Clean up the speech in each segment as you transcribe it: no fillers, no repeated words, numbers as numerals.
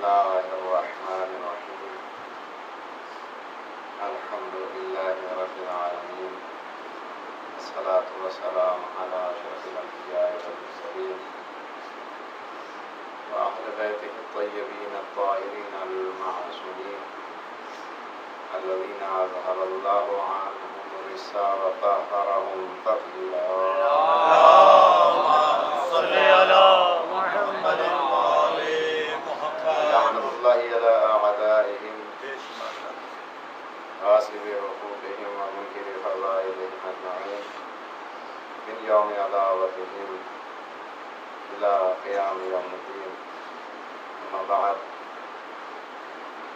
الله الرحمن الرحيم الحمد لله رب العالمين والصلاة والسلام على أشرف الأنبياء والمرسلين وأهل بيته الطيبين الطاهرين المعصومين الذين أظهر الله عنهم الرجس وطهرهم تطهيرا. اللهم صل على محمد وآل محمد. لعنة الله على أعدائهم غاصب حقوقهم ومنكر فضائلهم أجمعين من يوم عداوتهم إلى قيام يوم الدين. أما بعد،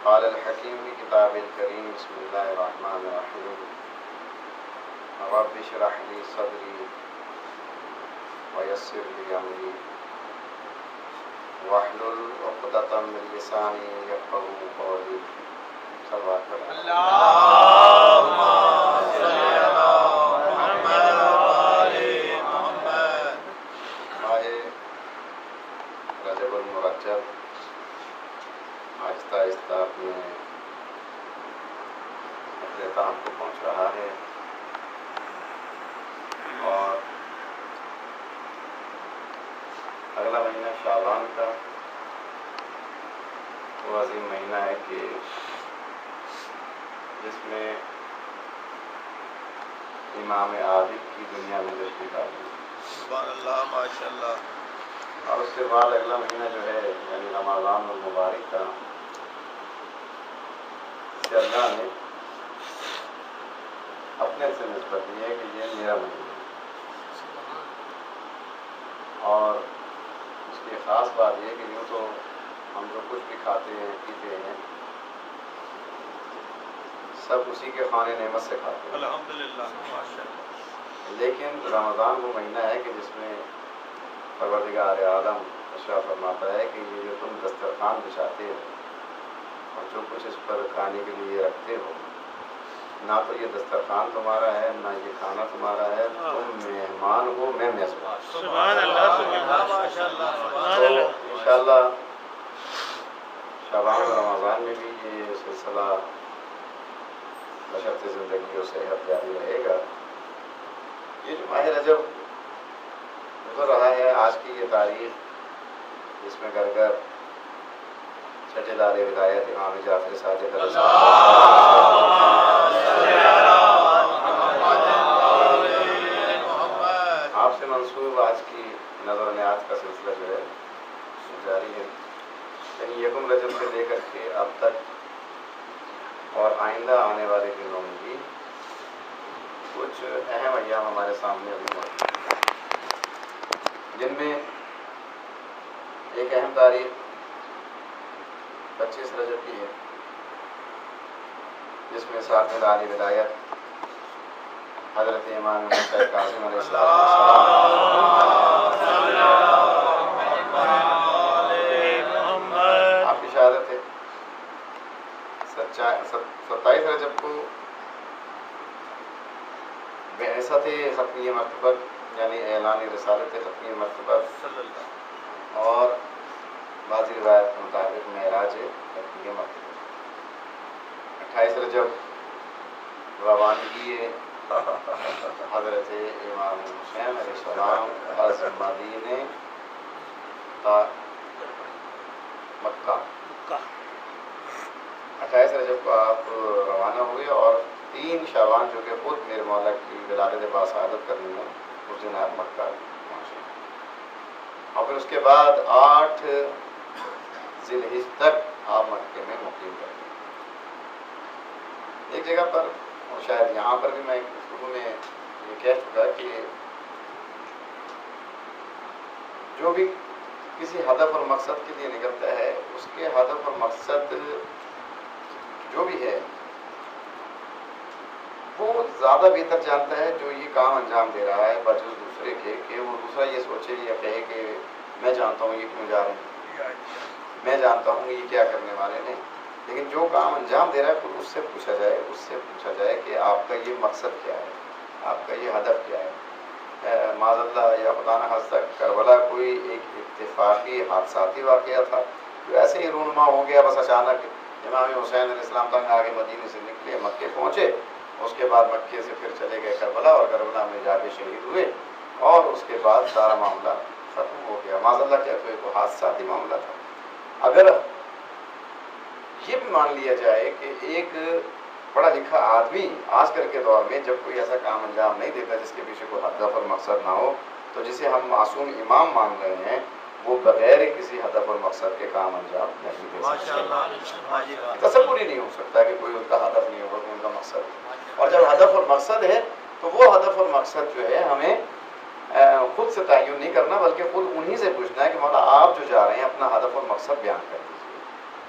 قال الحكيم في كتاب الكريم بسم الله الرحمن الرحيم رب اشرح لي صدري ويسر لي أمري واحلل عقدة من لساني يفقهوا قولي. صلوات اللهم صل على محمد وآل محمد. ماہ رجب المرجب آہستہ آہستہ اپنے اختتام کو پہنچ رہا ہے اور اگلا مہینہ شعبان کا وہ عظیم مہینہ ہے کہ جس میں امام عادل کی دنیا میں تشریف آئی. سبحان اللہ، ماشاء اللہ. اور اس کے بعد اگلا مہینہ جو ہے یعنی رمضان المبارک کا، اسے اللہ نے اپنے سے نسبت دی ہے کہ یہ میرا مہینہ ہے. اور اس کی خاص بات یہ کہ یوں تو ہم جو کچھ بھی کھاتے ہیں پیتے ہیں سب اسی کے خانے نعمت سے کھاتے ہیں الحمدللہ، ماشاء اللہ. لیکن رمضان وہ مہینہ ہے کہ جس میں پروردگار عالم ارشاد فرماتا ہے کہ یہ جو تم دسترخوان بچھاتے ہو اور جو کچھ اس پر کھانے کے لیے رکھتے ہو، نہ تو یہ دسترخوان تمہارا ہے نہ یہ کھانا تمہارا ہے، تم مہمان ہو، میں میزبان. سبحان اللہ، ماشاء اللہ. تو انشاءاللہ شعبان و رمضان میں بھی یہ سلسلہ بشرط زندگی و صحت جاری رہے گا. یہ جو ماہ رجب گزر رہا ہے، آج کی یہ تاریخ جس میں گھر گھر چھٹے لال ولایت امام جعفر صادق علیہ السلام آپ سے منسوب آج کی نظر و نیاز کا سلسلہ جو ہے جاری ہے. یعنی یکم رجب سے لے کر کے اب تک اور آئندہ آنے والے دنوں میں بھی کچھ اہم ایام ہمارے سامنے ابھی موجود ہیں، جن میں ایک اہم تاریخ 25 رجب کی ہے جس میں صاحب عالی ولایت حضرت امام موسیٰ کاظم علیہ السلام آپ کی شہادت ہے. 27 رجب کو بعثت ختمی مرتبہ یعنی اعلان رسالت ختمی مرتبہ اور بعض روایت کے مطابق معراج ختمی مرتبہ. 28 رجب روانگی حضرت امام حسین علیہ السلام از مدینہ تا مکہ. 28 رجب کو آپ روانہ ہوئے اور 3 شعبان جو کہ خود میرے مولا کی ولادت باسعادت کرنے میں اس دن آپ مکہ پہنچے. اور پھر اس کے بعد 8 ذی الحجہ تک آپ مکے میں مقیم رہے. ایک جگہ پر اور شاید یہاں پر بھی میں گفتگو میں یہ کہہ چکا کہ جو بھی کسی ہدف اور مقصد کے لیے نکلتا ہے اس کے ہدف اور مقصد جو بھی ہے وہ زیادہ بہتر جانتا ہے جو یہ کام انجام دے رہا ہے بجز دوسرے کے، کہ وہ دوسرا یہ سوچے یا کہے کہ میں جانتا ہوں یہ کیوں جا رہے ہیں، میں جانتا ہوں یہ کیا کرنے والے ہیں. لیکن جو کام انجام دے رہا ہے خود اس سے پوچھا جائے کہ آپ کا یہ مقصد کیا ہے، آپ کا یہ ہدف کیا ہے. معاذ اللہ یا خدا نخواستہ کربلا کوئی ایک اتفاقی حادثاتی واقعہ تھا تو ایسے ہی رونما ہو گیا. بس اچانک امام حسین علیہ السلام تنگ آگے مدینے سے نکلے, مکے پہنچے. اس کے بعد مکے سے پھر چلے گئے کربلا, اور کربلا میں جا کے شہید ہوئے, اور اس کے بعد سارا معاملہ ختم ہو گیا. معاذ اللہ کیا کوئی حادثاتی معاملہ تھا. اگر یہ بھی مان لیا جائے کہ ایک پڑھا لکھا آدمی آج کل کے دور میں جب کوئی ایسا کام انجام نہیں دیتا جس کے پیچھے کوئی ہدف اور مقصد نہ ہو, تو جسے ہم معصوم امام مان رہے ہیں وہ بغیر کسی ہدف اور مقصد کے کام انجام نہیں دے سکتا. تصور ہی نہیں ہو سکتا کہ کوئی ان کا ہدف نہیں ہوگا, کوئی ان کا مقصد ہے. اور جب ہدف اور مقصد ہے تو وہ ہدف اور مقصد جو ہے ہمیں خود سے تعین نہیں کرنا, بلکہ خود انہی سے پوچھنا ہے کہ مولا آپ جو جا رہے ہیں اپنا ہدف اور مقصد بیان کر دیجیے,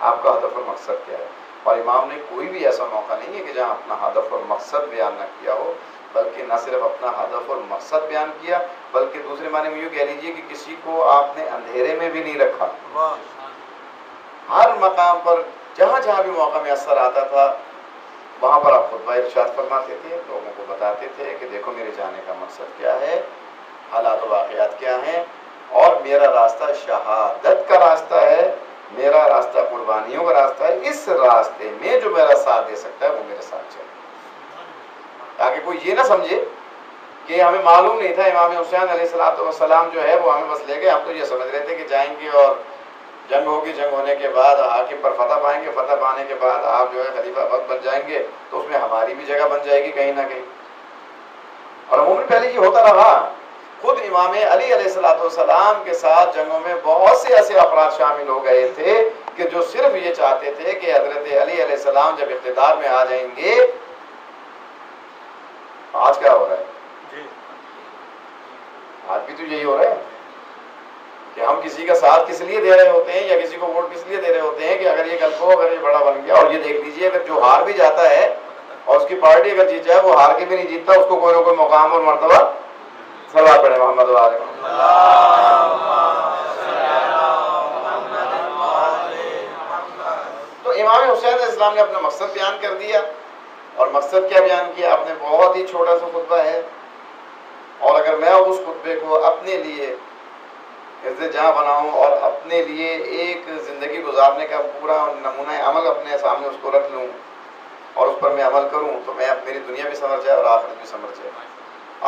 آپ کا ہدف اور مقصد کیا ہے. اور امام نے کوئی بھی ایسا موقع نہیں ہے کہ جہاں اپنا ہدف اور مقصد بیان نہ کیا ہو, بلکہ نہ صرف اپنا ہدف اور مقصد بیان کیا, بلکہ دوسرے معنی میں یوں کہہ لیجیے کہ کسی کو آپ نے اندھیرے میں بھی نہیں رکھا. ہر مقام پر جہاں جہاں بھی موقع میسر آتا تھا وہاں پر آپ خطبہ ارشاد فرماتے تھے, لوگوں کو بتاتے تھے کہ دیکھو میرے جانے کا مقصد کیا ہے, حالات و واقعات کیا ہیں, اور میرا راستہ شہادت کا راستہ ہے, میرا راستہ قربانیوں کا راستہ ہے. اس راستے میں جو میرا ساتھ دے سکتا ہے وہ میرے ساتھ چلے, تاکہ کوئی یہ نہ سمجھے کہ ہمیں معلوم نہیں تھا امام حسین علیہ السلام جو ہے وہ ہمیں بس لے گئے, ہم تو یہ سمجھ رہے تھے کہ جائیں گے اور جنگ ہوگی, جنگ ہونے کے بعد حاکم پر فتح پائیں گے, فتح پانے کے بعد آپ جو ہے خلیفہ وقت بن جائیں گے, تو اس میں ہماری بھی جگہ بن جائے گی کہیں نہ کہیں. اور عموماً پہلے یہ ہوتا رہا. خود امام علی علیہ السلام کے ساتھ جنگوں میں بہت سے ایسے افراد شامل ہو گئے تھے کہ جو صرف یہ چاہتے تھے کہ حضرت علی علیہ السلام جب اقتدار میں آ جائیں گے. آج کیا ہو رہا ہے؟ آج بھی تو یہی ہو رہا ہے کہ ہم کسی کا ساتھ کس لیے دے رہے ہوتے ہیں یا کسی کو ووٹ کس لیے دے رہے ہوتے ہیں کہ اگر یہ کل کو اگر یہ بڑا بن گیا. اور یہ دیکھ لیجئے اگر جو ہار بھی جاتا ہے اور اس کی پارٹی اگر جیت جائے, وہ ہار کے بھی نہیں جیتتا, اس کو کوئی نہ کوئی مقام اور مرتبہ صلوات پڑھے محمد وعلیہ تو امام حسین علیہ السلام نے اپنا مقصد بیان کر دیا. اور مقصد کیا بیان کیا آپ نے؟ بہت ہی چھوٹا سا خطبہ ہے, اور اگر میں اس خطبے کو اپنے لیے عزت جہاں بناؤں اور اپنے لیے ایک زندگی گزارنے کا پورا نمونہ عمل اپنے سامنے اس کو رکھ لوں اور اس پر میں عمل کروں, تو میں میری دنیا بھی سمجھ جائے اور آخرت بھی سمجھ جائے.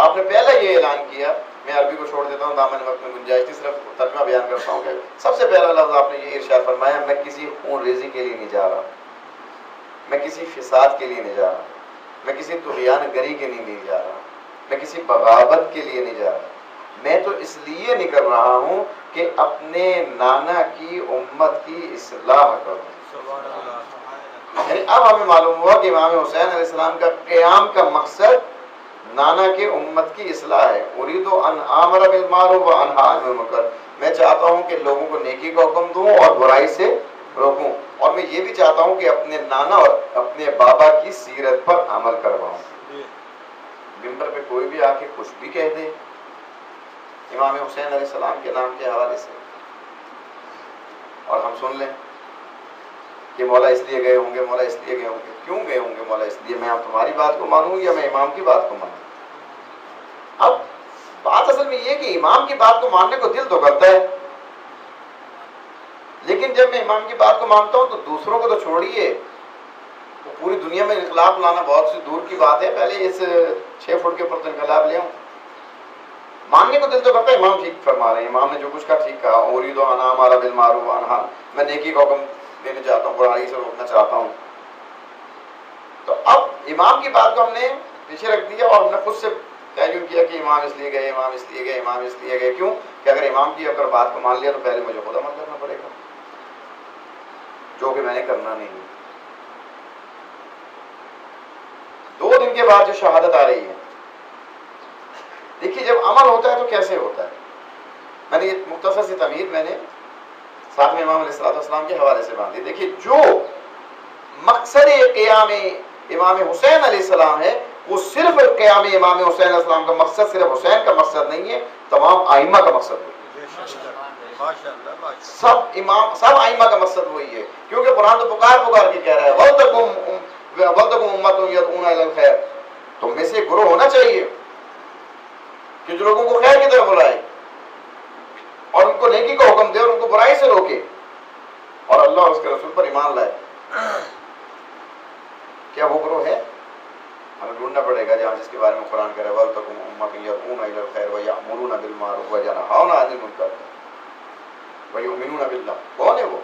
آپ نے پہلے یہ اعلان کیا, میں عربی کو چھوڑ دیتا ہوں, دامن وقت میں گنجائش تھی, صرف ترجمہ بیان کرتا ہوں کہ سب سے پہلا لفظ آپ نے یہ ارشاد فرمایا, میں کسی خون ریزی کے لیے نہیں جا رہا, میں کسی فساد کے لیے نہیں جا رہا, میں کسی طغیان گری کے لیے نہیں جا رہا, میں کسی بغاوت کے لیے نہیں جا رہا, میں تو اس لیے نہیں کر رہا ہوں کہ اپنے نانا کی امت کی اصلاح کروں. یعنی اب ہمیں معلوم ہوا کہ امام حسین علیہ السلام کا قیام کا مقصد نانا کی امت کی اصلاح ہے. اريد ان آمر بالمعروف وانہی عن المنکر, میں چاہتا ہوں کہ لوگوں کو نیکی کا حکم دوں اور برائی سے روکوں, اور میں یہ بھی چاہتا ہوں کہ اپنے نانا اور اپنے بابا کی سیرت پر عمل کرواؤں. ممبر پہ کوئی بھی آ کے کچھ بھی کہہ دے امام حسین علیہ السلام کے نام کے حوالے سے, اور ہم سن لیں کہ مولا اس لیے گئے ہوں گے, مولا اس لیے گئے ہوں گے. کیوں گئے ہوں گے مولا؟ اس لیے میں اب تمہاری بات کو مانوں یا میں امام کی بات کو مانوں؟ اب بات اصل میں یہ کہ امام کی بات کو ماننے کو دل تو کرتا ہے, لیکن جب میں امام کی بات کو مانتا ہوں تو دوسروں کو تو چھوڑیے, پوری دنیا میں انقلاب لانا بہت سی دور کی بات ہے, پہلے اس 6 فٹ کے اوپر تو انقلاب لے آؤں. ماننے کو دل تو کرتا ہے, امام ٹھیک فرما رہے ہیں, امام نے جو کچھ کہا ٹھیک کہا. اريد ان آمر بالمعروف وانہی, میں نیکی کا حکم دینا چاہتا ہوں, برائی سے روکنا چاہتا ہوں. تو اب امام کی بات کو ہم نے پیچھے رکھ دیا اور ہم نے خود سے تعین کیا کہ امام اس لیے گئے, امام اس لیے گئے, امام اس لیے گئے. کیوں کہ اگر امام کی اگر بات کو مان لیا تو پہلے مجھے خود عمل کرنا پڑے گا, جو کہ میں نے کرنا نہیں. 2 دن کے بعد جو شہادت آ رہی ہے, دیکھیے جب عمل ہوتا ہے تو کیسے ہوتا ہے. میں نے یہ مختصر سی تمہید میں نے ساتھ میں امام علیہ السلام کے حوالے سے باندھی. دیکھیے جو مقصد قیام امام حسین علیہ السلام ہے وہ صرف قیام امام حسین علیہ السلام کا مقصد صرف حسین کا مقصد نہیں ہے, تمام ائمہ کا مقصد ہے. سب ائمہ کا مقصد وہی ہے, کیونکہ قرآن تو پکار کے کہہ رہا ہے وَلْتَكُمْ أُمَّةٌ يَدْعُونَ إِلَى الْخَيْرِ, تم میں سے ایک گروہ ہونا چاہیے کہ جو لوگوں کو خیر کی طرف بلائے اور ان کو نیکی کا حکم دے اور ان کو برائی سے روکے. اور اللہ اور اس کے رسول پر ایمان لائے، کیا وہ گروہ ہے؟ ہمیں ڈھونڈنا پڑے گا جہاں جس کے بارے میں قرآن کہہ رہا ہے وَلْتَكُنْ أُمَّةٌ يَدْعُونَ إِلَى الْخَيْرِ وَيَأْمُرُونَ بِالْمَعْرُوفِ وَيَنْهَوْنَ عَنِ الْمُنكَرِ وَيُؤْمِنُونَ بِاللَّهِ۔ کون ہے وہ؟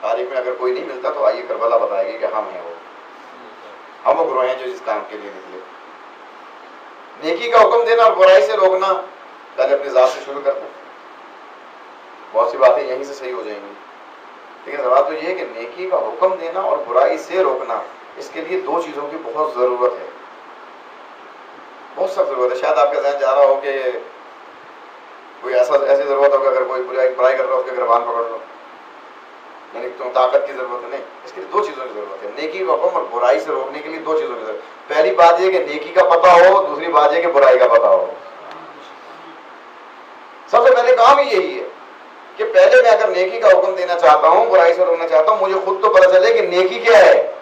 تاریخ میں اگر کوئی نہیں ملتا تو آئیے کربلا بتائے گی کہ ہم ہیں وہ، ہم وہ گروہ ہیں جو اس کام کے لیے نکلے۔ نیکی کا حکم دینا اور برائی سے روکنا، پہلے اپنی ذات سے شروع کرتے ہیں، بہت سی باتیں یہیں سے صحیح ہو جائیں گی، لیکن سوال تو یہ ہے کہ نیکی کا حکم دینا اور برائی سے روکنا، اس کے لیے دو چیزوں کی بہت ضرورت ہے، بہت سخت ضرورت ہے۔ شاید آپ کا ذہن چاہ رہا ہو کہ کوئی ایسی ضرورت ہو کہ اگر کوئی برائی کر رہا ہو اس کے گربان پکڑ لو، یعنی تو طاقت کی ضرورت ہے، نہیں، اس کے لیے دو چیزوں کی ضرورت ہے۔ نیکی کا حکم اور برائی سے روکنے کے لیے دو چیزوں کی ضرورت ہے۔ پہلی بات یہ کہ نیکی کا پتہ ہو، دوسری بات یہ کہ برائی کا پتہ ہو۔ سب سے پہلے کام ہی یہی ہے کہ پہلے میں اگر نیکی کا حکم دینا چاہتا ہوں، برائی سے روکنا چاہتا ہوں، مجھے خود تو پتہ چلے کہ نیکی کیا ہے،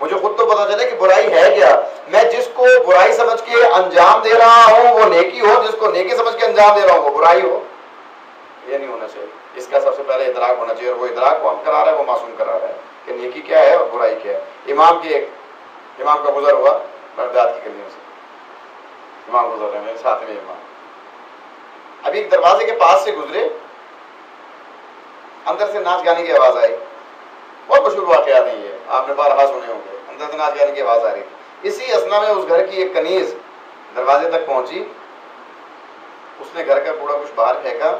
مجھے خود تو پتہ چلے کہ برائی ہے کیا۔ میں جس کو برائی سمجھ کے انجام دے رہا ہوں وہ نیکی ہو، جس کو نیکی سمجھ کے انجام دے رہا ہوں وہ برائی ہو، یہ نہیں ہونا چاہیے۔ اس کا سب سے پہلے ادراک ہونا چاہیے، اور وہ ادراک کون کرا رہا ہے؟ وہ معصوم کرا رہا ہے کہ نیکی کیا ہے اور برائی کیا ہے۔ امام کا گزر ہوا بغداد کی گلیوں سے، امام گزر رہے ہیں میرے ساتھ میں امام، ابھی ایک دروازے کے پاس سے گزرے، اندر سے ناچ گانے کی آواز آئی، بہت مشہور واقعات ہیں یہ، آپ نے بارہا سنے ہوں گے، اندر سے ناچ گانے کی آواز آ رہی تھی۔ اسی اثنا میں اس گھر کی ایک کنیز دروازے تک پہنچی، اس نے گھر کا کوڑا کچھ باہر پھینکا،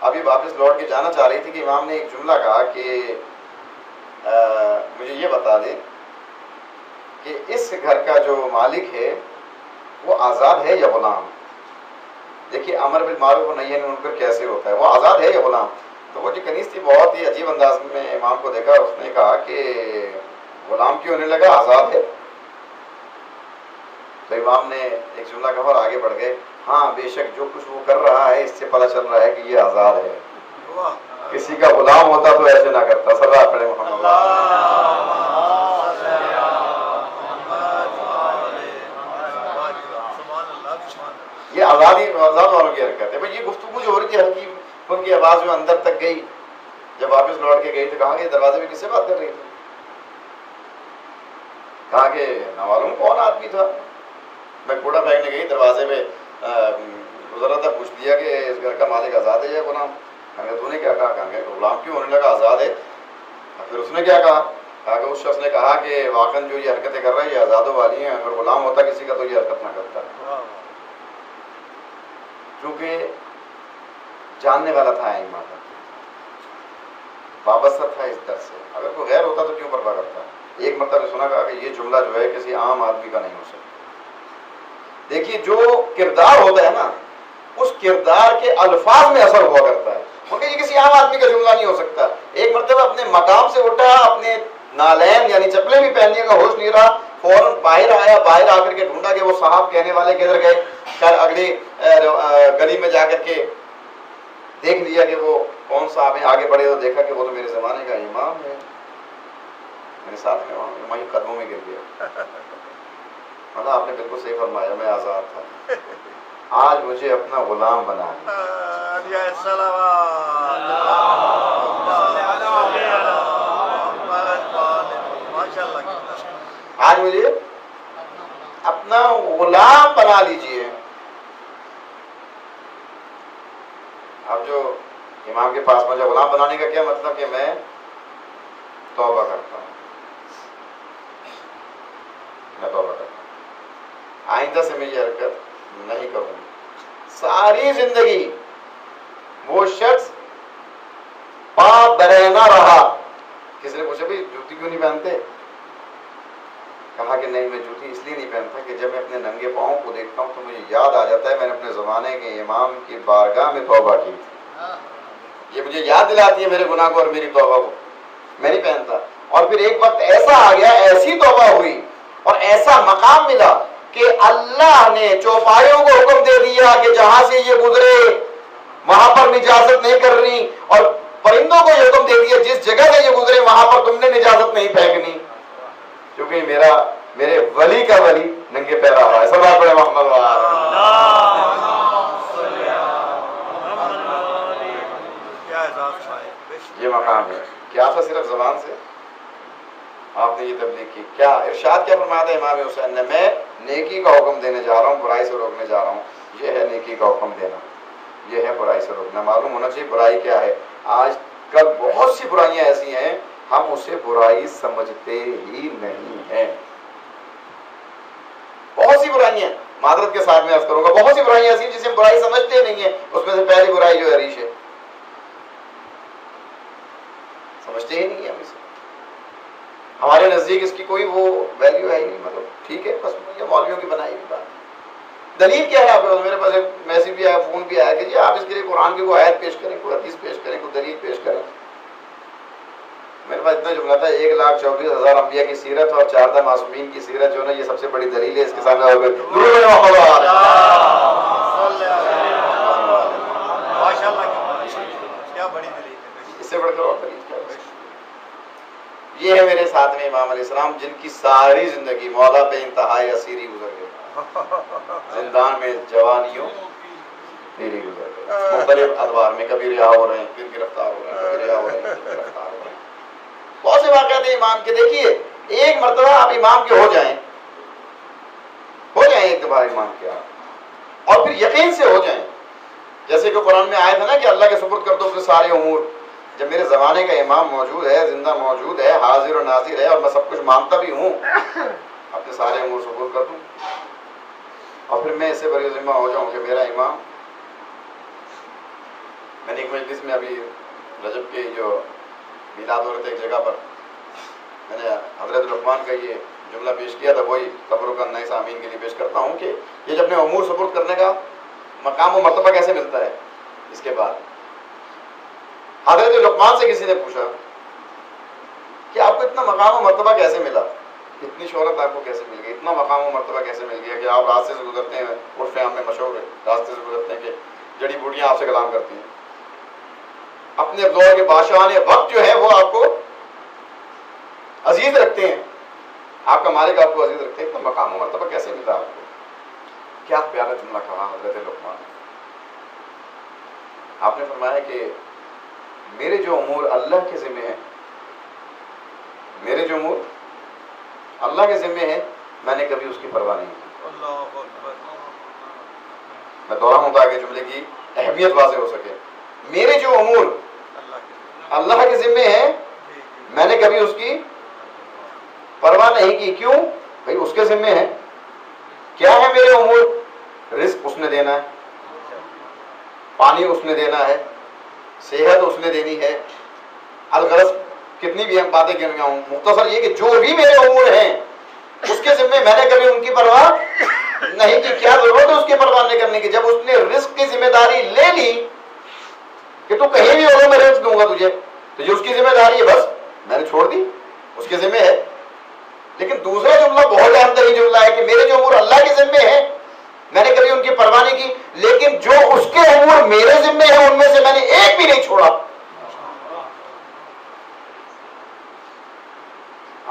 ابھی واپس لوٹ کے جانا چاہ رہی تھی کہ امام نے ایک جملہ کہا کہ مجھے یہ بتا دیں کہ اس گھر کا جو مالک ہے وہ آزاد ہے یا غلام؟ دیکھیے امر بالمعروف و نہی عن المنکر کیسے ہوتا ہے، وہ آزاد ہے یا غلام؟ تو وہ جو کنیز تھی بہت ہی عجیب انداز میں امام کو دیکھا، اس نے کہا کہ غلام کیوں ہونے لگا، آزاد ہے۔ تو امام نے ایک جملہ کہا اور آگے بڑھ گئے، ہاں بے شک جو کچھ وہ کر رہا ہے اس سے پتہ چل رہا ہے کہ یہ آزاد ہے، کسی کا غلام ہوتا تو ایسے نہ کرتا۔ صلی اللہ علیہ محمد۔ یہ آزاد والوں کی حرکت ہے۔ بھائی یہ گفتگو جو ہو رہی تھی ہلکی ان کی آواز جو اندر تک گئی، جب واپس لوٹ کے گئی تو کہا کہ دروازے میں کس سے بات کر رہی تھی؟ کہا کہ نہ معلوم کون آدمی تھا، میں کوڑا پھینکنے گئی، دروازے میں گزرا تھا، پوچھ دیا کہ اس گھر کا مالک آزاد ہے یا غلام؟ کہا کہ تو نے کیا کہا؟ کہا کہ غلام کیوں ہونے لگا، آزاد ہے۔ پھر اس نے کیا کہا؟ کہا کہ اس شخص نے کہا کہ واقعاً جو یہ حرکتیں کر رہا ہے یہ آزادوں والی ہیں، اگر غلام ہوتا کسی کا تو یہ حرکت نہ کرتا، کیونکہ جاننے والا تھا ایمان کا، وابستہ تھا اس در سے، اگر کوئی غیر ہوتا تو کیوں پرواہ کرتا؟ ایک مرتبہ سنا کہا کہ یہ جملہ جو ہے کسی عام آدمی کا نہیں ہو سکتا۔ دیکھیے جو کردار ہوتا ہے نا، اس کردار کے الفاظ میں اثر ہوا کرتا ہے، کیونکہ یہ کسی عام آدمی کا جملہ نہیں ہو سکتا۔ ایک مرتبہ اپنے مقام سے اٹھا، اپنے نالین یعنی چپلیں بھی پہننے کا ہوش نہیں رہا، فوراً باہر آیا، باہر آ کر کے ڈھونڈا کہ وہ صاحب کہنے والے کدھر گئے، خیر اگلی گلی میں جا کر کے دیکھ لیا کہ وہ کون صاحب ہیں، آگے بڑھے تو دیکھا کہ وہ تو میرے زمانے کا امام ہے، میرے ساتھ میں وہیں قدموں میں گر گیا۔ مطلب آپ نے بالکل صحیح فرمایا، میں آزاد تھا، آج مجھے اپنا غلام بنا دیا۔ آج مجھے اپنا غلام بنا لیجئے۔ اب جو امام کے پاس مجھے غلام بنانے کا کیا مطلب کہ میں توبہ کرتا ہوں، میں توبہ کرتا ہوں، آئندہ سے میں یہ حرکت نہیں کروں گی۔ ساری زندگی وہ شخص پاک برہنہ رہا۔ کسی نے پوچھا بھائی جوتی کیوں نہیں پہنتے؟ کہا کہ نہیں، میں جوتی اس لیے نہیں پہنتا کہ جب میں اپنے ننگے پاؤں کو دیکھتا ہوں تو مجھے یاد آ جاتا ہے میں نے اپنے زمانے کے امام کی بارگاہ میں توبہ کی تھی، یہ مجھے یاد دلاتی ہے میرے گناہ کو اور میری توبہ کو، میں نہیں پہنتا۔ اور پھر ایک وقت ایسا آ گیا، ایسی توبہ ہوئی اور ایسا مقام ملا کہ اللہ نے چوپایوں کو حکم دے دیا کہ جہاں سے یہ گزرے وہاں پر نجاست نہیں کرنی، اور پرندوں کو یہ حکم دے دیا جس جگہ سے یہ گزرے وہاں پر تم نے نجاست نہیں پھینکنی، کیونکہ میرے ولی کا ولی ننگے پیرا ہوا ہے۔ صلی اللہ علیہ محمد یہ مقام ہے. کیا تھا صرف زبان سے آپ نے یہ تبلیغ کی؟ کیا ارشاد کیا فرمایا تھا امام حسین نے؟ میں نیکی کا حکم دینے جا رہا ہوں، برائی سے روکنے جا رہا ہوں. یہ ہے نیکی کا حکم دینا، یہ ہے برائی سے روکنا. معلوم ہونا چاہیے برائی کیا ہے. آج کل بہت سی برائیاں ایسی ہیں ہم اسے برائی سمجھتے ہی نہیں ہیں. بہت سی برائیاں، معذرت کے ساتھ میں عرض کروں گا، بہت سی برائیاں ایسی ہیں جسے ہم برائی سمجھتے نہیں ہیں. اس میں سے پہلی برائی جو ہے ریش ہے، سمجھتے ہی نہیں ہیں ہم اسے. ہمارے نزدیک اس کی کوئی وہ ویلیو ہے ہی نہیں. مطلب ٹھیک ہے، بس یہ مولویوں کی بنائی ہوئی بات. دلیل کیا ہے آپ کے؟ میرے پاس ایک میسیج بھی آیا، فون بھی آیا کہ جی آپ اس کے لیے قرآن کی کوئی آیت پیش کریں، کوئی حدیث پیش کریں، کوئی دلیل پیش کریں. میرے پاس اتنا جملہ تھا 1,24,000 انبیاء کی سیرت اور 4 معصومین کی سیرت جو ہے نا، یہ سب سے بڑی دلیل ہے. اس کے سامنے اس سے بڑھ کر اور دلیل کیا ہے؟ یہ ہے میرے ساتھ میں امام علیہ السلام، جن کی ساری زندگی مولا پہ انتہائی اسیری گزر گئی، زندان میں جوانیوں پیری گزر گئی، مختلف ادوار میں. کبھی رہا ہو رہے ہیں، پھر گرفتار ہو رہے ہیں، کبھی رہا ہو رہے ہیں، پھر گرفتار ہو رہے ہیں. بہت سے واقعات ہیں امام کے. دیکھیے ایک مرتبہ آپ امام کے ہو جائیں ایک دفعہ امام کے آپ، اور پھر یقین سے ہو جائیں، جیسے کہ قرآن میں آیا تھا نا کہ اللہ کے سپرد کر دو اپنے سارے امور. جب میرے زمانے کا امام موجود ہے، زندہ موجود ہے، حاضر و ناظر ہے، اور میں سب کچھ مانتا بھی ہوں، اپنے سارے امور سپرد کر دوں، اور پھر میں اس سے بری ذمہ ہو جاؤں کہ میرا امام. میں نے ایک مجلس میں ابھی رجب کے جو میلاد ہو رہے تھے ایک جگہ پر، میں نے حضرت لقمان کا یہ جملہ پیش کیا تھا، وہی قبروں کا نئے سامعین کے لیے پیش کرتا ہوں کہ یہ جب اپنے امور سپرد کرنے کا مقام و مرتبہ کیسے ملتا ہے. اس کے بعد حضرت لقمان سے کسی نے پوچھا کہ آپ کو اتنا مقام و مرتبہ کیسے ملا، اتنی شہرت آپ کو کیسے مل گئی، اتنا مقام و مرتبہ کیسے مل گیا کہ آپ راستے سے گزرتے ہیں، عرف عام میں مشہور ہے، راستے سے گزرتے ہیں کہ جڑی بوٹیاں آپ سے کلام کرتی ہیں. اپنے دور کے بادشاہان وقت جو ہے وہ آپ کو عزیز رکھتے ہیں، آپ کا مالک آپ کو عزیز رکھتے ہیں. اتنا مقام و مرتبہ کیسے ملا آپ کو؟ کیا پیارا جملہ کہا حضرت لقمان. آپ نے فرمایا کہ میرے جو امور اللہ کے ذمہ ہیں، میرے جو امور اللہ کے ذمہ ہیں، میں نے کبھی اس کی پرواہ نہیں کی. میں دوہراؤں تاکہ جملے کی اہمیت واضح ہو سکے. میرے جو امور اللہ کے ذمہ ہیں، میں نے کبھی اس کی پرواہ نہیں کی. کیوں بھائی؟ اس کے ذمہ ہے. کیا ہے میرے امور؟ رزق اس نے دینا ہے، پانی اس نے دینا ہے، صحت اس نے دینی ہے. الغرض کتنی بھی ہم باتیں کر رہا ہوں، مختصر یہ کہ جو بھی میرے امور ہیں اس کے ذمہ میں نے کبھی ان کی پرواہ نہیں کی. کیا ضرورت ہے اس کی پرواہ نہیں کرنے کی؟ جب اس نے رزق کی ذمہ داری لے لی کہ تو کہیں بھی ہوگا میں رزق دوں گا تجھے، تو یہ اس کی ذمہ داری ہے، بس میں نے چھوڑ دی، اس کے ذمہ ہے. لیکن دوسرا جملہ بہت اہم ترین جملہ ہے کہ میرے جو امور اللہ کے ذمہ ہیں میں نے کبھی ان کی پرواہ نہیں کی، لیکن جو اس کے امور میرے ذمہ ہیں ان میں سے میں نے ایک بھی نہیں چھوڑا.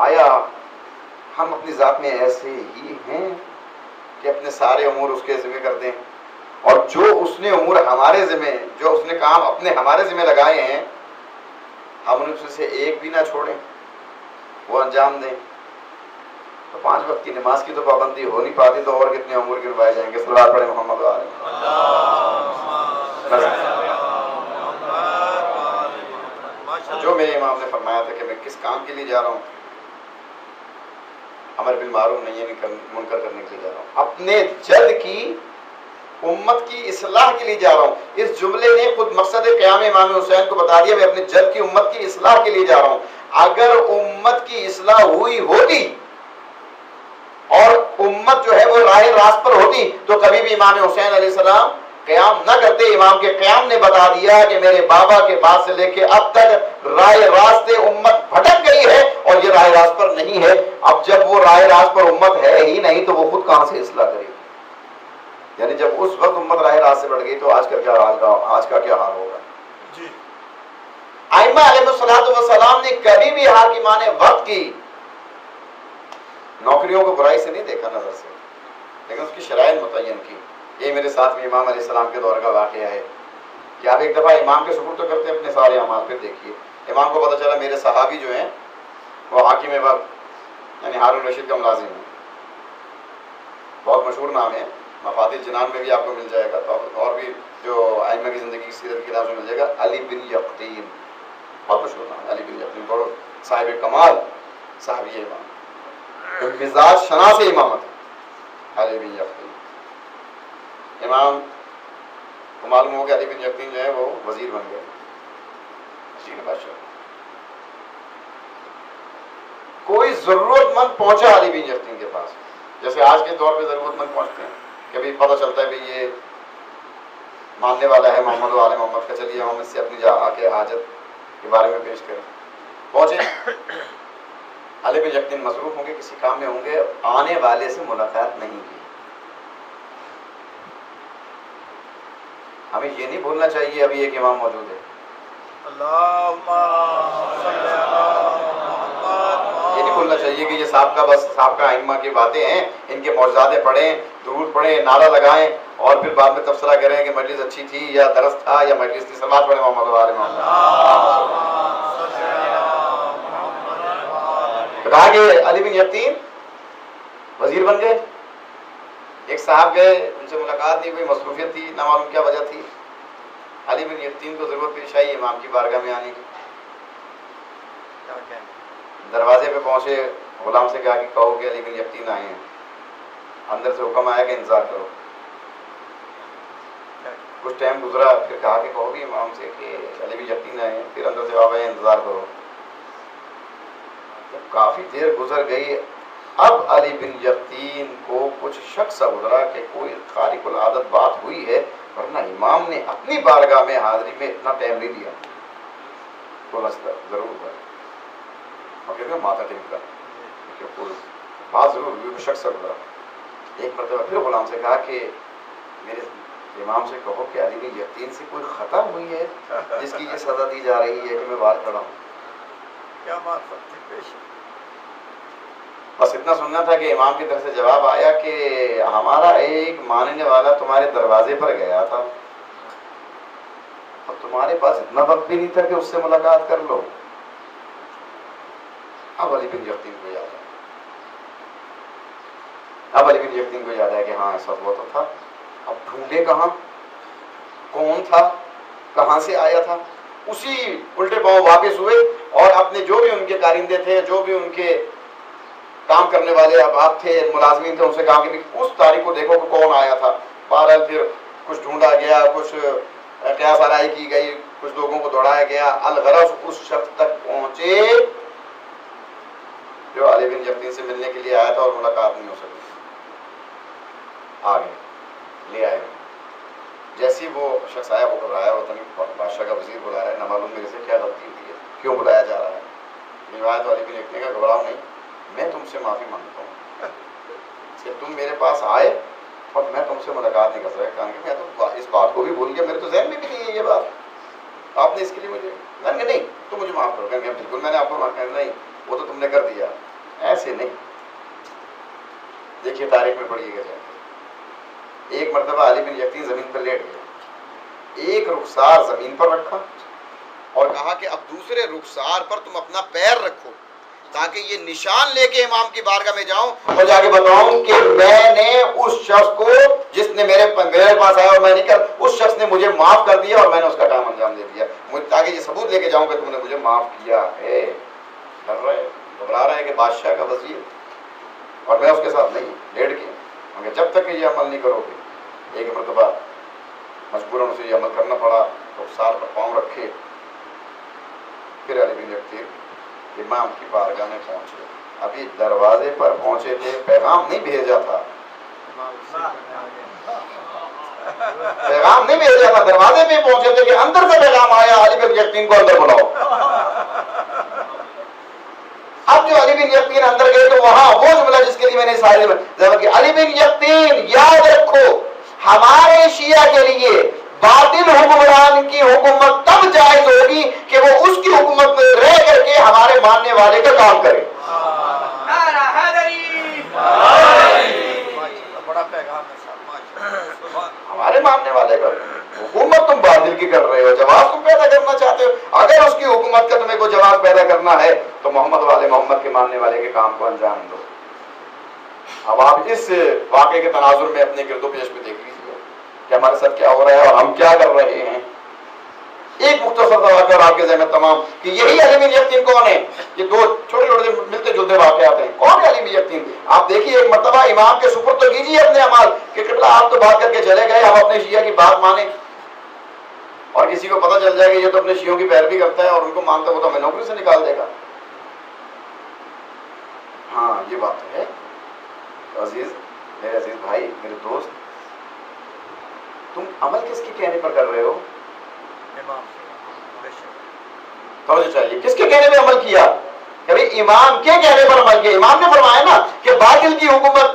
آیا ہم اپنی ذات میں ایسے ہی ہیں کہ اپنے سارے امور اس کے ذمہ کر دیں، اور جو اس نے امور ہمارے ذمہ، جو اس نے کام اپنے ہمارے ذمہ لگائے ہیں، ہم ان سے ایک بھی نہ چھوڑیں، وہ انجام دیں؟ تو 5 وقت کی نماز کی تو پابندی ہو نہیں پاتی، تو اور کتنے امور گروائے جائیں گے. صلوات پڑھیں محمد و آل محمد. جو میرے امام نے فرمایا تھا کہ میں کس کام کے لیے جا رہا ہوں، امر بالمعروف نہی منکر کرنے کے لیے جا رہا ہوں، اپنے جد کی امت کی اصلاح کے لیے جا رہا ہوں. اس جملے نے خود مقصد قیام امام حسین کو بتا دیا. میں اپنے جد کی امت کی اصلاح کے لیے جا رہا ہوں. اگر امت کی اصلاح ہوئی ہوتی اور امت جو ہے وہ راہ راست پر ہوتی تو کبھی بھی امام حسین علیہ السلام قیام نہ کرتے. امام کے قیام نے بتا دیا کہ میرے بابا کے بعد سے لے کے اب تک راہ راست امت بھٹک گئی ہے اور یہ راہ راست پر نہیں ہے. اب جب وہ راہ راست پر امت ہے ہی نہیں تو وہ خود کہاں سے اصلاح کرے گی؟ یعنی جب اس وقت امت راہ راست سے بڑھ گئی تو آج کا کیا حال ہوگا؟ جی ائمہ علیہ الصلوۃ والسلام نے کبھی بھی حاکمان وقت کی نوکریوں کو برائی سے نہیں دیکھا نظر سے، لیکن اس کی شرائط متعین کی. یہ میرے ساتھ میں امام علیہ السلام کے دور کا واقعہ ہے کہ آپ ایک دفعہ امام کے سپرد تو کرتے ہیں اپنے سارے اعمال، پھر دیکھیے امام کو پتہ چلا میرے صحابی جو ہیں وہ حاکم وقت یعنی ہارون رشید کا ملازم ہے، بہت مشہور نام ہے، مفاد الجنان میں بھی آپ کو مل جائے گا، تو اور بھی جو ائمہ کی زندگی کی سیرت کی کتاب میں مل جائے گا، علی بن یقطین، بہت مشہور نام ہے علی بن یقطین، بڑو صاحب کمال صحابی امام، مزاج شناس امامت علی بن یقطین۔ امام کو معلوم ہو کہ علی بن یقطین جو ہے وہ وزیر بن گئے، ٹھیک ہے بادشاہ، کوئی ضرورت مند پہنچا علی بن یقطین کے پاس، جیسے آج کے دور پہ ضرورت مند پہنچتے ہیں، کبھی پتہ چلتا ہے کہ یہ ماننے والا ہے محمد و آل محمد کا، چلیے ہم اس سے اپنی آ کے حاجت کے بارے میں پیش کریں، پہنچے علی بن یقطین مصروف ہوں گے، کسی کام میں ہوں گے، آنے والے سے ملاقات نہیں کی۔ ہمیں یہ نہیں بھولنا چاہیے ابھی ایک امام موجود ہے، یہ نہیں بھولنا چاہیے کہ یہ سابقہ بس سابقہ ائمہ کی باتیں ہیں، ان کے معجزات پڑھیں، درود پڑھیں، نعرہ لگائیں اور پھر بعد میں تبصرہ کریں کہ مجلس اچھی تھی یا درس تھا یا مجلس تھی، صلوات پڑھیں محمد و آل محمد۔ کہا کہ علی بن یقطین وزیر بن گئے، ایک صاحب گئے، ان سے ملاقات نہیں ہوئی، مصروفیت تھی، نہ معلوم کیا وجہ تھی، علی بن یقطین کو ضرورت پیش آئی امام کی بارگاہ میں آنے کی، دروازے پہ پہنچے، غلام سے کہا کہ کہو کہ علی بن یقطین آئے ہیں، اندر سے حکم آیا کہ انتظار کرو، کچھ ٹائم گزرا، پھر کہا کہ کہو بھی امام سے کہ علی بن یقطین آئے ہیں، پھر اندر سے جواب آیا انتظار کرو، کافی دیر گزر گئی، اب علی بن یقطین کو کچھ شک سا گزرا کہ کوئی خارق العادت بات ہوئی ہے، ورنہ امام نے اپنی بارگاہ میں حاضری میں اتنا ٹائم نہیں دیا، تو ضرور ہے اور کہتے ہیں ماتا ٹیم کا کہ کوئی بات ضرور ہوئی، شک سا گزرا، ایک مرتبہ پھر غلام سے کہا کہ میرے امام سے کہو کہ علی بن یقطین سے کوئی خطا ہوئی ہے جس کی یہ سزا دی جا رہی ہے کہ میں بات کر رہا ہوں، کیا معرفت تھی پیش، بس اتنا سننا تھا کہ امام کی طرف سے جواب آیا کہ ہمارا ایک ماننے والا تمہارے دروازے پر گیا تھا اور تمہارے پاس اتنا وقت بھی نہیں تھا کہ اس سے ملاقات کر لو۔ اب علی بن یقطین کو یاد ہے، اب علی بن یقطین کو یاد ہے کہ ہاں ایسا ہوا تو تھا، اب ڈھونڈے کہاں، کون تھا، کہاں سے آیا تھا، اسی الٹے پاؤں واپس ہوئے اور اپنے جو بھی ان کے کارندے تھے، جو بھی ان کے کام کرنے والے احباب تھے، ملازمین تھے، ان سے کہا کہ اس تاریخ کو دیکھو کہ کون آیا تھا، بہرحال پھر کچھ ڈھونڈا گیا، کچھ قیاس آرائی کی گئی، کچھ لوگوں کو دوڑایا گیا، الغرض اس شخص تک پہنچے جو علی بن یقطین سے ملنے کے لیے آیا تھا اور ملاقات نہیں ہو سکی، آگے لے آئے، جیسی وہ شخص آیا وہ گھبرایا، وہ بادشاہ کا وزیر بلا رہا ہے، نہ معلوم میرے سے کیا غلطی ہوئی ہے، کیوں بلایا جا رہا ہے، روایت تو علی بن یقطین کا گھبراؤ نہیں، میں تم سے معافی مانگتا ہوں کہ تم میرے پاس آئے اور میں تم سے ملاقات نہیں کر سکتا، کہ میں تو اس بات کو بھی بھول گیا، میرے تو ذہن میں بھی نہیں ہے یہ بات، آپ نے اس کے لیے مجھے نہیں تم مجھے معاف کرو، کہ بالکل میں نے آپ کو معاف کیا، نہیں وہ تو تم نے کر دیا، ایسے نہیں، دیکھیے تاریخ میں پڑھیے گا جائے، ایک مرتبہ علی بن یقطین زمین پر لیٹ گیا، ایک رخسار زمین پر رکھا اور کہا کہ اب دوسرے رخسار پر تم اپنا پیر رکھو تاکہ یہ نشان لے کے امام کی بارگاہ میں جاؤں اور جا کے بتاؤں کہ میں نے اس شخص کو جس نے میرے پاس آیا اور میں نہیں کر، اس شخص نے مجھے معاف کر دیا اور میں نے اس کا کام انجام دے دیا، تاکہ یہ ثبوت لے کے جاؤں کہ تم نے مجھے معاف کیا ہے۔ ڈر رہے گھبرا رہے کہ بادشاہ کا وزیر اور میں اس کے ساتھ نہیں، لیٹ گیا، مگر جب تک کہ یہ عمل نہیں کرو گے، ایک مرتبہ مجبوراً اسے یہ عمل کرنا پڑا، رخسار پر پاؤں رکھے، پھر علی بن یقطین امام کی بارگاہ میں پہنچے، ابھی دروازے پر پہنچے تھے، پیغام نہیں بھیجا تھا، پیغام نہیں بھیجا تھا، دروازے پہ پہنچے تھے کہ اندر سے پیغام آیا علی بن یقطین کو اندر بلاؤ۔ اب جو علی بن یقطین اندر گئے تو وہاں وہ جملہ جس کے لیے میں نے سارے کہ علی بن یقطین یاد رکھو ہمارے شیعہ کے لیے باطل حکمران کی حکومت تب جائز ہوگی کہ وہ اس کی حکومت میں رہ کر کے ہمارے ماننے والے کا کام کرے۔ بڑا پیغام ہے صاحب، ہمارے ماننے والے کا حکومت تم باطل کی کر رہے ہو، جواز تم پیدا کرنا چاہتے ہو. اگر اس کی حکومت کا تمہیں کوئی جواز پیدا کرنا ہے تو محمد والے محمد کے ماننے والے کے کام کو انجام دو. اب آپ اس واقعے کے تناظر میں اپنے گرد و پیش میں دیکھ لیجیے کہ ہمارے ساتھ کیا ہو رہا ہے اور ہم کیا کر رہے ہیں. ایک مختصر سا واقعہ اور آپ کے ذہن میں تمام کہ یہی علی بن یقین کون ہے. یہ دو چھوٹے چھوٹے ملتے جلتے واقعات ہیں. کون ہے علی بن یقین؟ آپ دیکھیے ایک مرتبہ امام کے سپرد تو کیجیے اپنے اعمال کہ قبلہ آپ تو بات کر کے چلے گئے، ہم اپنے شیعہ کی بات مانیں اور کسی کو پتہ چل جائے گا یہ تو اپنے شیعوں کی پیروی کرتا ہے اور ان کو مانتا ہے، وہ تو ہمیں نوکری سے نکال دے گا. ہاں یہ بات ہے. عزیز میرے عزیز بھائی میرے دوست، تم عمل کس کے کہنے پر کر رہے ہو؟ توجہ چاہیے. کس کے کہنے پہ عمل کیا؟ کبھی امام کے کہنے پر عمل کیا. امام نے فرمایا نا کہ باطل کی حکومت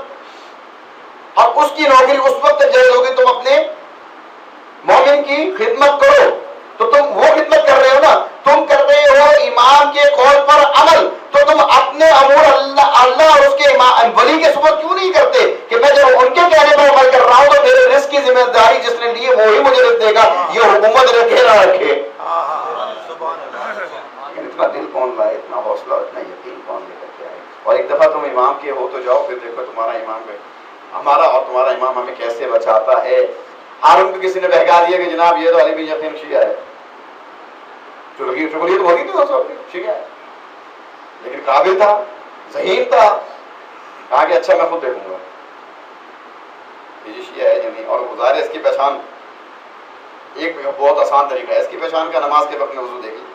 اب اس کی نوکری اس وقت تک جائز ہوگی تم اپنے مومن کی خدمت کرو. تو تم وہ خدمت کر رہے ہو نا، تم کر رہے ہو امام کے قول پر عمل. تو تم اپنے امور اللہ اور اس کے ولی کے سپرد کیوں نہیں کرتے کہ میں جب ان کے کہنے پر عمل کر رہا ہوں تو میرے رزق کی ذمہ داری جس نے لی ہے وہی مجھے رزق دے گا، یہ حکومت رکھے نہ رکھے. اتنا دل کون لائے، اتنا حوصلہ، اتنا یقین کون لے کر کے آئے. اور ایک دفعہ تم امام کے ہو تو جاؤ، پھر دیکھو تمہارا امام ہے، ہمارا اور تمہارا امام ہمیں کیسے بچاتا ہے. ہارون کو کسی نے بہکا دیا کہ جناب یہ تو علی بن یقین شیعہ ہے. چغلی تو ہوگی تھی اس وقت، شیعہ ہے، لیکن قابل تھا، ذہین تھا. کہا کہ اچھا میں خود دیکھوں گا یہ شیعہ ہے یا نہیں. اور ظاہر ہے اس کی پہچان ایک بہت آسان طریقہ ہے اس کی پہچان کا، نماز کے وقت میں وضو دیکھ لی.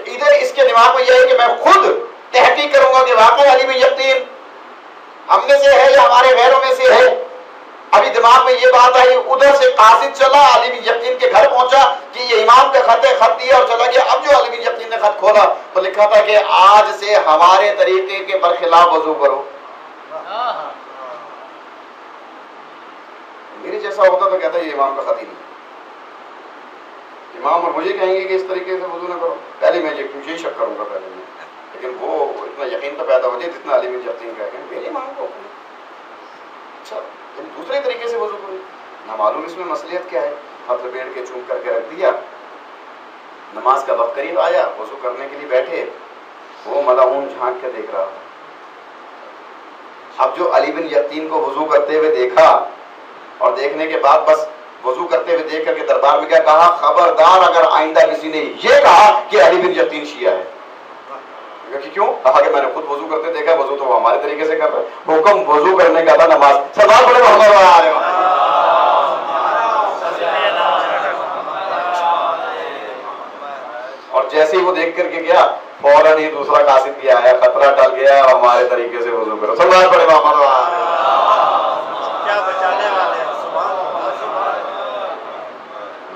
ادھر اس کے دماغ میں یہ ہے کہ میں خود تحقیق کروں گا کہ واقعی علی بن یقین ہم میں سے ہے یا ہمارے غیروں میں سے ہے. ابھی دماغ میں یہ بات آئی، ادھر سے قاصد چلا علی بن یقین کے گھر پہنچا کہ یہ امام کا خط دیا اور چلا گیا. اب جو علی بن یقین نے خط کھولا تو لکھا تھا کہ آج سے ہمارے طریقے کے برخلاف وضو کرو. میرے جیسا ہوتا تو کہتا یہ امام کا خط ہی نہیں. امام اور مجھے کہیں گے کہ اس طریقے سے وضو نہ کرو، پہلے میں یہی شک کروں گا پہلے میں. لیکن وہ اتنا یقین تو پیدا ہو جائے جتنا علی بن یقین کا ہے میرے امام کو. اچھا دوسرے طریقے سے وضو کرو، نہ معلوم اس میں مصلحت کیا ہے. ہاتھ لپیٹ کے چوم کر کے رکھ دیا، نماز کا وقت قریب آیا، وضو کرنے کے لیے بیٹھے، وہ ملعون جھانک کے دیکھ رہا تھا. اب جو علی بن یقین کو وضو کرتے ہوئے دیکھا اور دیکھنے کے بعد بس وضو کرتے ہوئے دیکھ کر کے دربار میں کیا کہا، خبردار اگر آئندہ کسی نے یہ کہا کہ علی بن یقین شیعہ ہے. کیوں؟ کہا کہ میں نے خود وضو کرتے دیکھا، وضو تو وہ ہمارے طریقے سے کر رہے. حکم وضو کرنے کا تھا، نماز. سلام پڑھے محمد علیہ. اور جیسے ہی وہ دیکھ کر کے گیا فوراً ہی دوسرا قاصد بھی آیا، خطرہ ٹل گیا اور ہمارے طریقے سے وضو کرو. سلام پڑھے محمد علیہ. کیا بچانے والے ہیں.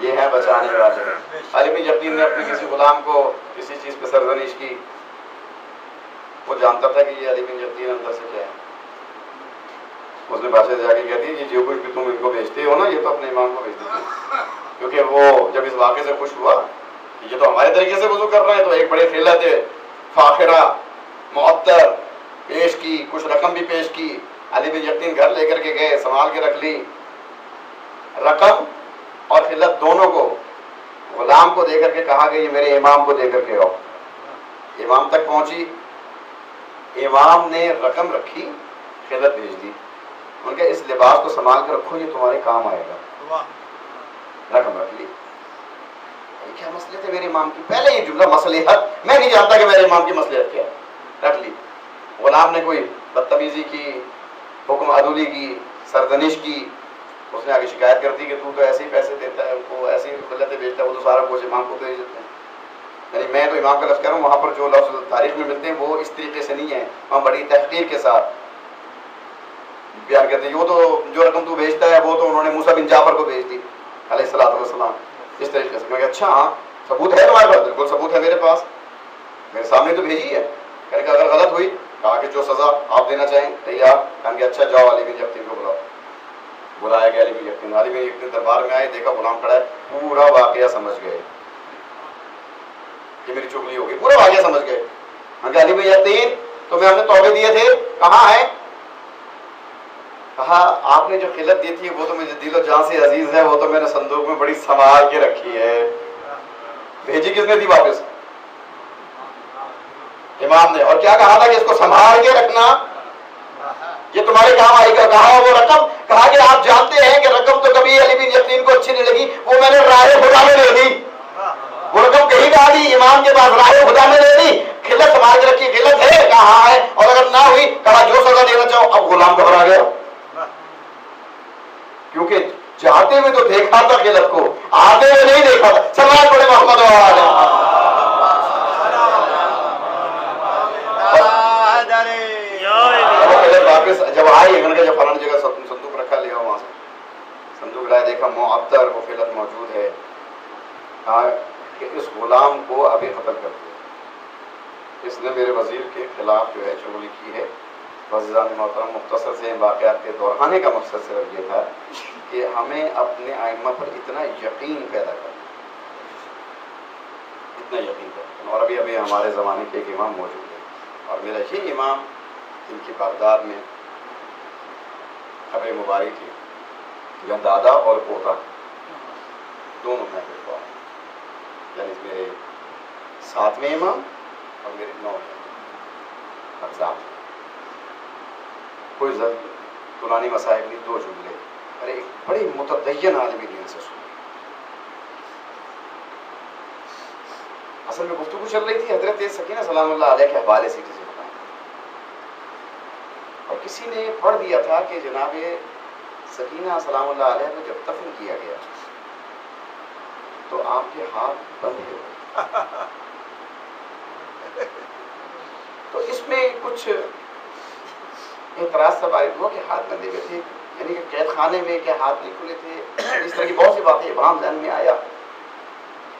یہ ہے بچانے والے. علی بن یقین نے اپنے کسی غلام کو کسی چیز پہ سرزنش کی، وہ جانتا تھا کہ یہ علی بن یقین اندر سے کیا ہے. اس نے بادشاہ سے جا کے کہہ دیا کہ جو کچھ بھی تم ان کو بھیجتے ہو نا یہ تو اپنے امام کو بھیج دیتے. کیونکہ وہ جب اس واقعے سے خوش ہوا کہ یہ تو ہمارے طریقے سے وضو کر رہے ہیں، تو ایک بڑے خلعت فاخرہ معطر پیش کی، کچھ رقم بھی پیش کی. علی بن یقین گھر لے کر کے گئے، سنبھال کے رکھ لی. رقم اور خلعت دونوں کو غلام کو دے کر کے کہا کہ یہ میرے امام کو دے کر کے آؤ. امام تک پہنچی، امام نے رقم رکھی، خلعت بھیج دی. ان کے اس لباس کو سنبھال کر رکھو، یہ تمہارے کام آئے گا. رقم رکھ لی. کیا مصلحت ہے میرے امام کی؟ پہلے یہ جملہ مصلحت، میں نہیں جانتا کہ میرے امام کی مصلحت کیا ہے. رکھ لی. غلام نے کوئی بدتمیزی کی، حکم عدولی کی، سرزنش کی. اس نے آگے شکایت کر دی کہ تو ایسے ہی پیسے دیتا ہے ان کو، ایسے ہی خلعتیں بیچتا ہے، وہ تو سارا کچھ امام کو بھیج دیتے ہیں. یعنی میں تو امام کا لفظ کہہ رہا ہوں، وہاں پر جو لفظ تاریخ میں ملتے ہیں وہ اس طریقے سے نہیں ہیں. وہاں بڑی تحقیر کے ساتھ بیان کرتے ہیں وہ تو جو رقم تو بھیجتا ہے وہ تو انہوں نے موسیٰ بن جعفر کو بھیج دی علیہ الصلوۃ والسلام. اس طریقے سے. میں کہ اچھا ہاں ثبوت ہے تمہارے پاس؟ بالکل ثبوت ہے میرے پاس، میرے سامنے تو بھیجی ہے. کہنے کہ اگر غلط ہوئی، کہا کہ جو سزا آپ دینا چاہیں تیار. کہا کہ اچھا جاؤ علی بن یقین کو بلاؤ. بلایا گیا علی بن یقین. علی بن یقین دربار میں آئے، دیکھا غلام کھڑا ہے، پورا واقعہ سمجھ گئے. یہ میری چغلی ہوگی، پورا واقعہ سمجھ گئے. ہم کہ علی بن یقین تمہیں ہم نے توبے دیے تھے، کہاں ہے؟ کہا آپ نے جو خلت دی تھی وہ تو مجھے دل و جان سے عزیز ہے، وہ تو میں نے صندوق میں بڑی سنبھال کے رکھی ہے۔ بھیجی کس نے تھی واپس؟ امام نے۔ اور کیا کہا تھا کہ اس کو سنبھال کے رکھنا، یہ تمہارے کام آئے گا۔ کہا وہ رقم، کہا کہ آپ جانتے ہیں کہ رقم تو کبھی علی بن یقین کو اچھی نہیں لگی، وہ میں نے راہ خدا میں دے دی۔ وہ رقم کہیں ڈالی، امام کے پاس راہ خدا میں دے دی۔ خلت سنبھال کے رکھی، خلت ہے کہا ہے، اور اگر نہ ہوئی کہا جو سزا دینا چاہو۔ اب غلام گھبرا گیا، کیونکہ جاتے ہوئے تو دیکھا تھا خلت کو، آتے ہوئے نہیں دیکھا تھا۔ سلام پڑھے محمد واپس جب آئی، انہوں نے جب فلاں جگہ صندوق رکھا، لیا وہاں سے صندوق لائے، دیکھا معطر وہ خلت موجود ہے۔ کہا کہ اس غلام کو ابھی قتل کر دیا، اس نے میرے وزیر کے خلاف جو ہے چغلی کی ہے۔ وزیران محترم، مختصر سے واقعات کے دہرانے کا مقصد صرف یہ تھا کہ ہمیں اپنے ائمہ پر اتنا یقین پیدا کرنا، اتنا یقین پیدا کرنا۔ اور ابھی ہمارے زمانے کے ایک امام موجود ہے، اور میرا یہ امام جن کی بغداد میں قبر مبارک تھی، یا دادا اور پوتا دونوں میں بیٹھا، یعنی میرے 7ویں امام اور میرے 9ویں اقسام۔ کوئی قرآنی مصائب نہیں، 2 جملے، ارے ایک بڑی متدین عالم دین سے سن۔ اصل میں گفتگو چل رہی تھی حضرت سکینہ سلام اللہ علیہ کے حوالے سے کسی بتائیں، اور کسی نے پڑھ دیا تھا کہ جناب سکینہ سلام اللہ علیہ کو جب دفن کیا گیا تو آپ کے ہاتھ بندھے ہوئے۔ تو اس میں کچھ اعتراض سے وارد ہوا کہ ہاتھ بندھے ہوئے تھے، یعنی کہ قید خانے میں کیا ہاتھ نہیں کھلے تھے؟ اس طرح کی بہت سی باتیں ابہام ذہن میں آیا۔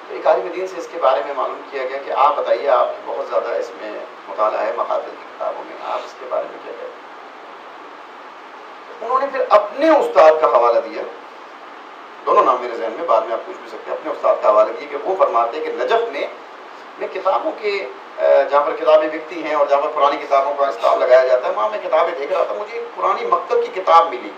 تو ایک عالم دین سے اس کے بارے میں معلوم کیا گیا کہ آپ بتائیے، آپ بہت زیادہ اس میں مطالعہ ہے مقاتل کی کتابوں میں، آپ اس کے بارے میں کیا کہتے ہیں؟ انہوں نے پھر اپنے استاد کا حوالہ دیا، دونوں نام میرے ذہن میں، بعد میں آپ پوچھ بھی سکتے ہیں، اپنے استاد کا حوالہ دیا کہ وہ فرماتے ہیں کہ نجف میں کتابوں کے جہاں پر کتابیں بکتی ہیں اور جہاں پر پرانی کتابوں کا اسٹال لگایا جاتا ہے، وہاں میں کتابیں دیکھ رہا تھا، مجھے ایک پرانی مکتب کی کتاب ملی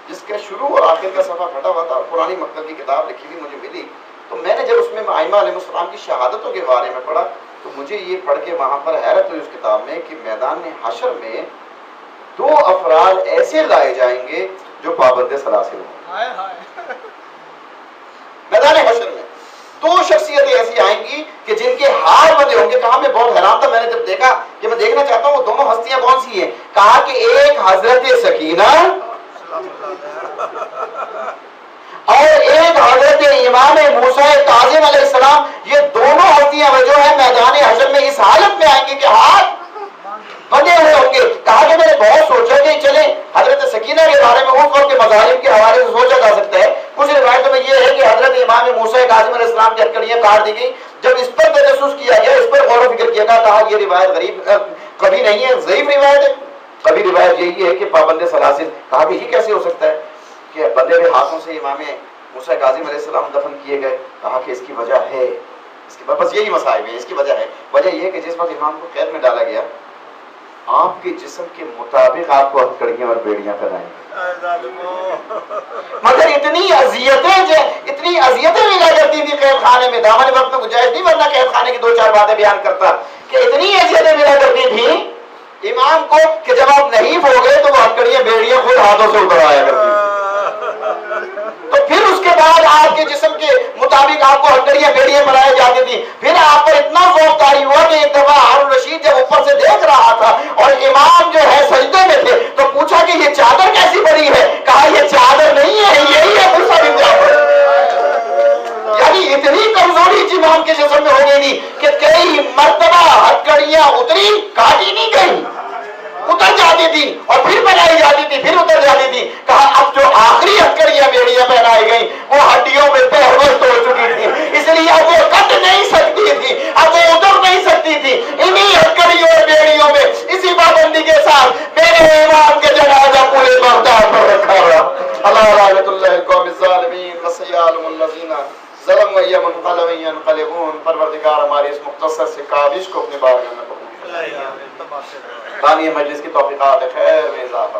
جس کا شروع اور آخر کا صفحہ پھٹا ہوا تھا، اور پرانی مکتب کی کتاب لکھی ہوئی مجھے ملی۔ تو میں نے جب اس میں ائمہ علیہ السلام کی شہادتوں کے بارے میں پڑھا تو مجھے یہ پڑھ کے وہاں پر حیرت ہوئی اس کتاب میں کہ میدان حشر میں 2 افراد ایسے لائے جائیں گے جو پابند سلاسل ہوں۔ میدان حشر میں 2 شخصیتیں ایسی آئیں گی کہ جن کے ہاتھ بندھے ہوں گے۔ کہا میں بہت حیران تھا، میں نے جب دیکھا کہ میں دیکھنا چاہتا ہوں وہ دونوں ہستیاں کون سی ہیں، کہا کہ ایک حضرت سکینہ اور ایک حضرت امام موسیٰ کاظم علیہ السلام، یہ دونوں ہستیاں جو ہے میدان حشر میں اس حالت میں آئیں گے کہ ہاتھ بندے ہوئے ہوں گے۔ کہا کہ میں نے بہت سوچا کہ چلیں حضرت سکینہ کے بارے میں اس وقت کے مذاہب کے حوالے سے سوچا جا سکتا ہے۔ کچھ روایتوں میں یہ ہے کہ حضرت امام موسیٰ کاظم علیہ السلام کی ہتھکڑیاں کاٹ دی گئی۔ جب اس پر تجسس کیا گیا، اس پر غور و فکر کیا گیا، کہا یہ روایت غریب کبھی نہیں ہے، ضعیف روایت ہے۔ کبھی روایت یہی ہے کہ پابند سلاسل۔ کہا کہ یہ کیسے ہو سکتا ہے کہ بندے ہوئے ہاتھوں سے امام موسیٰ کاظم علیہ السلام دفن کیے گئے؟ کہا کہ اس کی وجہ ہے، اس کے بس یہی مسائل ہے، اس کی وجہ ہے۔ وجہ یہ ہے کہ جس وقت امام کو قید میں ڈالا گیا، آپ کے جسم کے مطابق آپ کو ہتھکڑیاں اور بیڑیاں پہنائیں گے، مگر اتنی اذیتیں ملا کرتی تھی قید خانے میں۔ دامن وقت میں گنجائش نہیں، ورنہ قید خانے کی 2-4 باتیں بیان کرتا کہ اتنی اذیتیں ملا کرتی تھی امام کو کہ جب آپ نہیں ہو گئے تو وہ ہتھکڑیاں بیڑیاں خود ہاتھوں سے اتر آیا کرتی تھی۔ تو پھر اس کے بعد آپ کے جسم کے مطابق آپ کو ہتھکڑیاں بیڑیاں بنائی جاتی تھی۔ پھر آپ پر اتنا خوف طاری ہوا کہ ایک دفعہ ہارون رشید جب اوپر سے دیکھ رہا تھا اور امام جو ہے سجدے میں تھے تو پوچھا کہ یہ چادر کیسی بڑی ہے؟ کہا یہ چادر نہیں ہے، یہی ہے موسیٰ بن جعفر۔ یعنی اتنی کمزوری امام کے جسم میں ہو گئی تھی کہ کئی مرتبہ ہتھکڑیاں اتری، کاٹی نہیں گئی، اتر جاتی تھی اور پھر بنائی جاتی تھی، پھر اتر جاتی تھی۔ کہا اب جو آخری ہتھکڑیاں بیڑیاں پہنائی گئی وہ ہڈیوں میں پہروست ہو چکی تھی، اس لیے اب وہ کٹ نہیں سکتی تھی، اب وہ اتر نہیں سکتی تھی۔ انہی ہتھکڑیوں اور بیڑیوں میں اسی پابندی کے ساتھ میرے امام کے جنازہ پورے بغداد پر رکھا رہا۔ اللہ رحمۃ اللہ القوم الظالمین وسیعلم الذین ظلموا منقلب ينقلبون۔ پروردگار ہماری اس مختصر سے کاوش کو اپنے بارگاہ میں قبول فرما۔ ثانی مجلس کی توفیقات خیر میں اضافہ۔